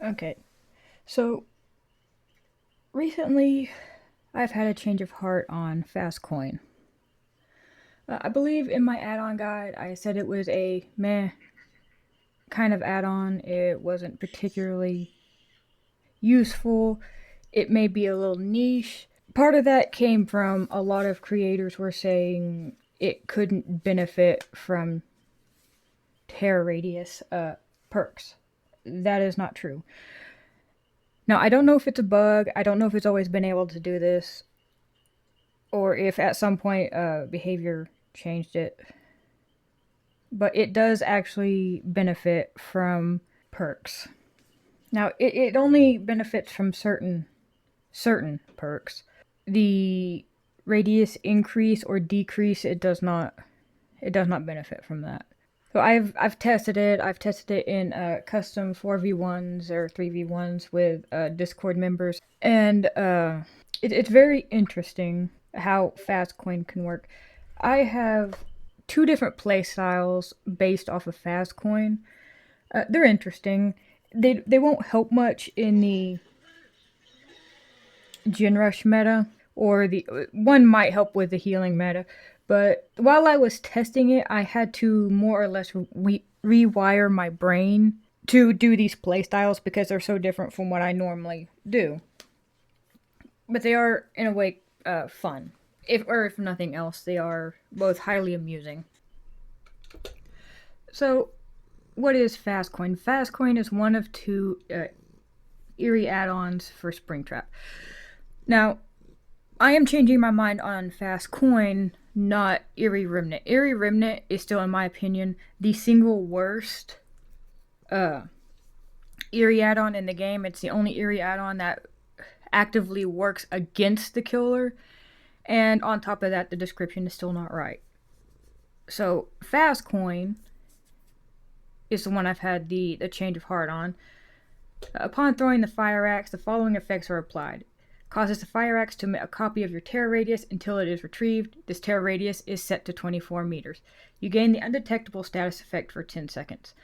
Okay, so recently I've had a change of heart on Faz Coin. I believe in my add-on guide I said it was a meh kind of add-on. It wasn't particularly useful. It may be a little niche. Part of that came from a lot of creators were saying it couldn't benefit from tear radius perks. That is not true. Now, I don't know if it's a bug. I don't know if it's always been able to do this, or if at some point behavior changed it. But it does actually benefit from perks. Now, it only benefits from certain perks. The radius increase or decrease, it does not benefit from that. So I've tested it. I've tested it in custom 4v1s or 3v1s with Discord members, and it's very interesting how Faz Coin can work. I have two different play styles based off of Faz Coin. They're interesting. They won't help much in the Gin Rush meta, or the one might help with the healing meta. But while I was testing it, I had to more or less rewire my brain to do these playstyles because they're so different from what I normally do. But they are, in a way, fun. If nothing else, they are both highly amusing. So, what is Faz Coin? Faz Coin is one of two Iri add-ons for Springtrap. Now, I am changing my mind on Faz Coin, not Iri Remnant. Iri Remnant is still, in my opinion, the single worst Iri add-on in the game. It's the only Iri add-on that actively works against the killer, and on top of that, the description is still not right. So, Faz Coin is the one I've had the change of heart on. Upon throwing the fire axe, the following effects are applied. Causes the fire axe to emit a copy of your terror radius until it is retrieved. This terror radius is set to 24 meters. You gain the undetectable status effect for 10 seconds.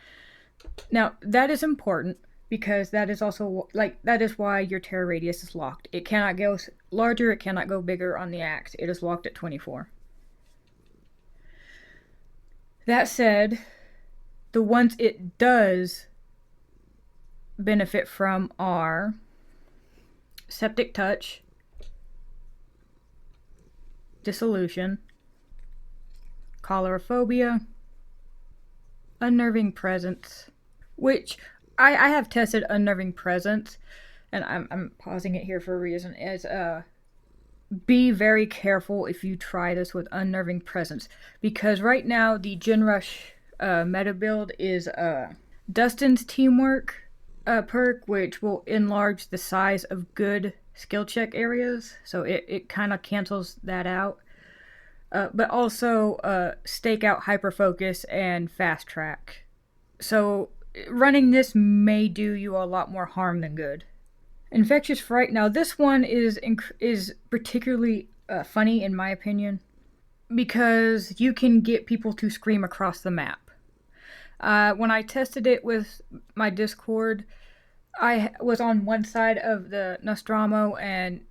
Now, that is important because that is also, that is why your terror radius is locked. It cannot go larger, it cannot go bigger on the axe. It is locked at 24. That said, the ones it does benefit from are Septic Touch, Dissolution, Choleraphobia, Unnerving Presence, which I have tested Unnerving Presence, and I'm pausing it here for a reason, is be very careful if you try this with Unnerving Presence, because right now the Gin Rush meta build is Dustin's Teamwork perk, which will enlarge the size of good skill check areas, so it kind of cancels that out. But also Stake Out, Hyper Focus, and Fast Track. So running this may do you a lot more harm than good. Infectious Fright. Now this one is particularly funny in my opinion because you can get people to scream across the map. When I tested it with my Discord, I was on one side of the Nostromo, and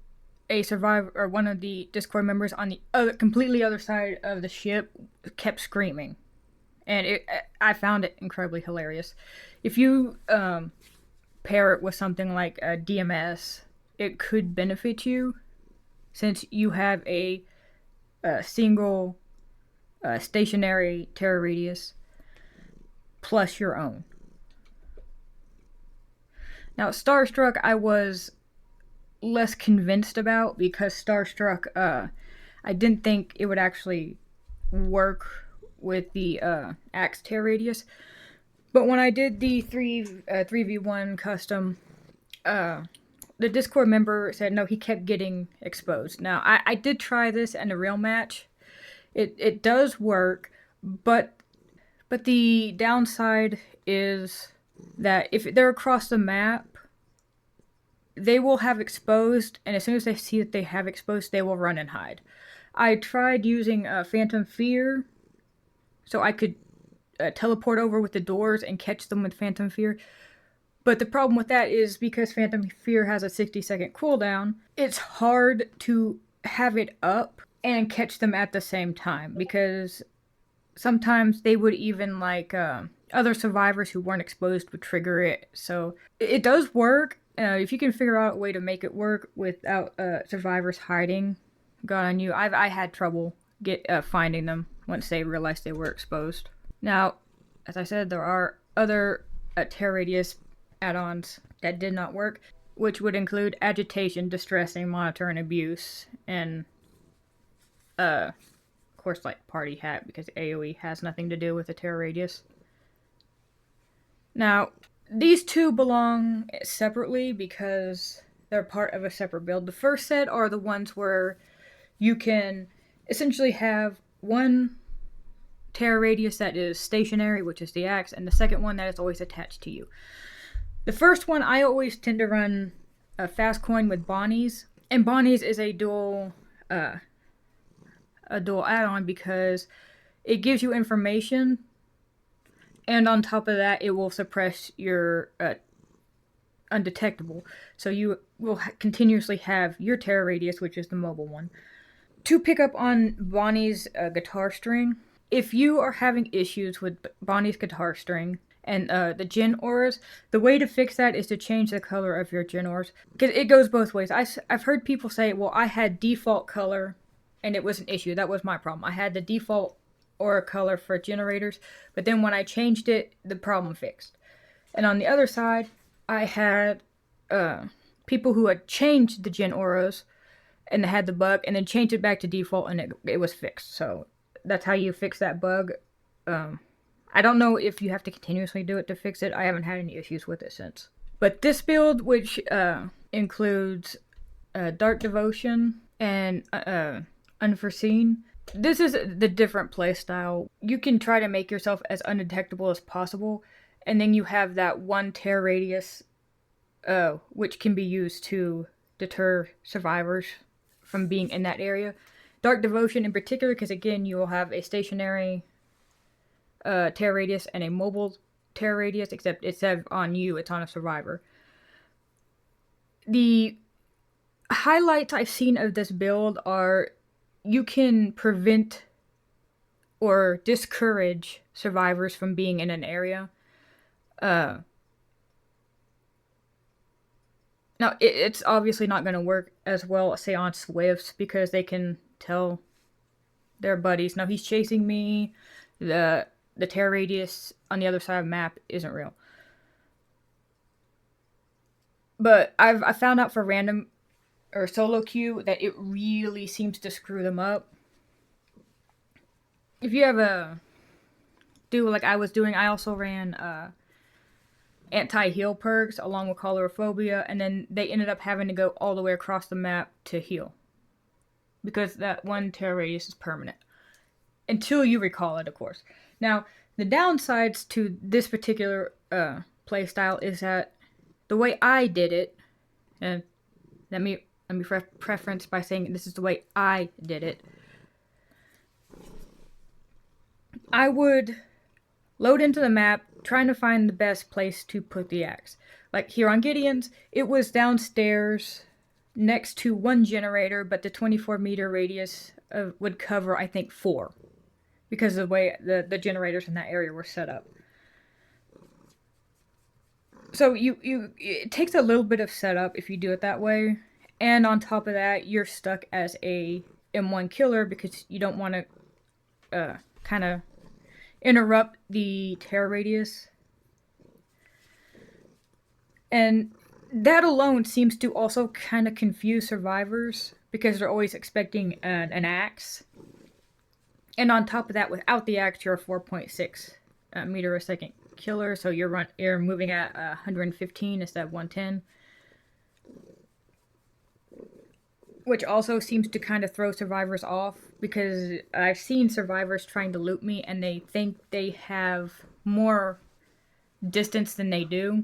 a survivor or one of the Discord members on the completely other side of the ship kept screaming, and I found it incredibly hilarious. If you pair it with something like a DMS, it could benefit you since you have a single stationary terror radius plus your own. Now, Starstruck, I was less convinced about because Starstruck, I didn't think it would actually work with the axe tear radius. But when I did the 3v1 custom, the Discord member said no, he kept getting exposed. Now, I did try this in a real match. It does work, but the downside is that if they're across the map, they will have exposed, and as soon as they see that they have exposed, they will run and hide. I tried using Phantom Fear, so I could teleport over with the doors and catch them with Phantom Fear, But the problem with that is because Phantom Fear has a 60-second cooldown, it's hard to have it up and catch them at the same time, because sometimes they would even other survivors who weren't exposed would trigger it. So it does work. If you can figure out a way to make it work without survivors hiding gun on you. I had trouble finding them once they realized they were exposed. Now, as I said, there are other Terra Radius add-ons that did not work, which would include agitation, distressing, monitor, and abuse, and of course, like party hat, because AoE has nothing to do with the Terra Radius. Now, these two belong separately because they're part of a separate build. The first set are the ones where you can essentially have one Terra Radius that is stationary, which is the axe, and the second one that is always attached to you. The first one, I always tend to run a Faz Coin with Bonnie's, and Bonnie's is a dual add-on because it gives you information, and on top of that, it will suppress your undetectable. So you will continuously have your Terra Radius, which is the mobile one. To pick up on Bonnie's guitar string, if you are having issues with Bonnie's guitar string and the Djinn auras, the way to fix that is to change the color of your Djinn auras. Because it goes both ways. I've heard people say, well, I had default color and it was an issue. That was my problem. I had the default aura color for generators, but then when I changed it, the problem fixed. And on the other side, I had people who had changed the Djinn auras and they had the bug, and then changed it back to default, and it was fixed. So that's how you fix that bug. I don't know if you have to continuously do it to fix it. I haven't had any issues with it since. But this build, which includes Dark Devotion and Unforeseen, this is the different playstyle. You can try to make yourself as undetectable as possible, and then you have that one Terra Radius, which can be used to deter survivors from being in that area. Dark Devotion in particular, because again, you will have a stationary Terra Radius and a mobile Terra Radius, except instead of on you, it's on a survivor. The highlights I've seen of this build are you can prevent or discourage survivors from being in an area. Now, it's obviously not going to work as well, say, on Swifts, because they can tell their buddies, no, he's chasing me, the Terra Radius on the other side of the map isn't real. But I found out for random or solo queue that it really seems to screw them up. If you have do like I was doing, I also ran anti-heal perks along with Colorophobia, and then they ended up having to go all the way across the map to heal. Because that one Terra Radius is permanent. Until you recall it, of course. Now, the downsides to this particular playstyle is that the way I did it, and let me preference by saying this is the way I did it. I would load into the map, trying to find the best place to put the axe. Like here on Gideon's, it was downstairs next to one generator, but the 24-meter radius would cover, I think, 4. Because of the way the generators in that area were set up. So it takes a little bit of setup if you do it that way. And on top of that, you're stuck as a M1 killer because you don't want to kind of interrupt the Terra Radius. And that alone seems to also kind of confuse survivors because they're always expecting an axe. And on top of that, without the axe, you're a 4.6 meter a second killer, so you're moving at 115 instead of 110. Which also seems to kind of throw survivors off, because I've seen survivors trying to loot me and they think they have more distance than they do.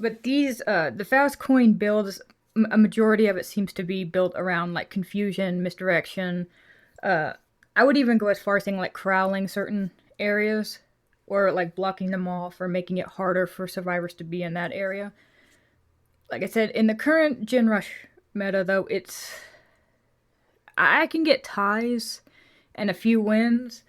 But these, the Faz Coin builds, a majority of it seems to be built around like confusion, misdirection. I would even go as far as saying like corralling certain areas or like blocking them off or making it harder for survivors to be in that area. Like I said, in the current Gen Rush meta, though, I can get ties and a few wins,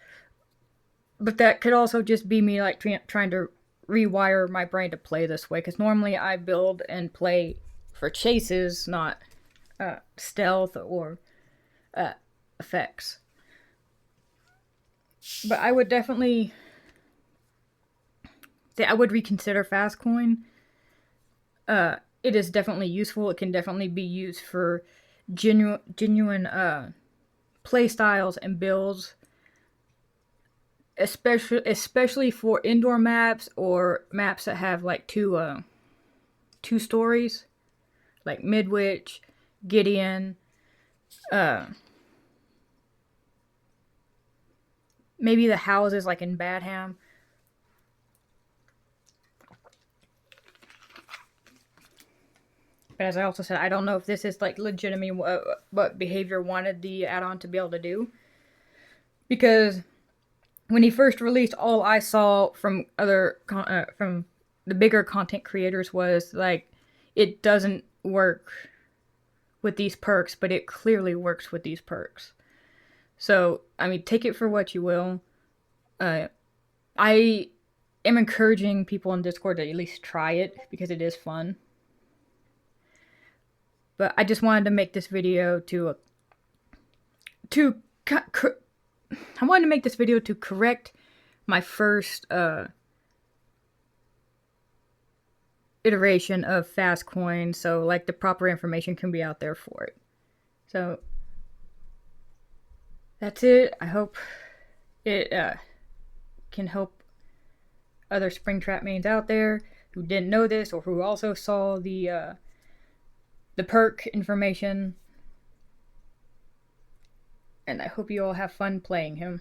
but that could also just be me like trying to rewire my brain to play this way. Because normally I build and play for chases, not stealth or effects. But I would definitely say I would reconsider Faz Coin. It is definitely useful. It can definitely be used for genuine play styles and builds, especially for indoor maps or maps that have like two stories, like Midwich, Gideon, maybe the houses like in Badham. But as I also said, I don't know if this is like legitimate what Behavior wanted the add-on to be able to do, because when he first released, all I saw from from the bigger content creators was like it doesn't work with these perks, but it clearly works with these perks. So I mean, take it for what you will. I am encouraging people on Discord to at least try it because it is fun. But I just wanted to make this video to correct my first iteration of Faz Coin, so like the proper information can be out there for it. So that's it. I hope it can help other Springtrap mains out there who didn't know this or who also saw the perk information. And I hope you all have fun playing him.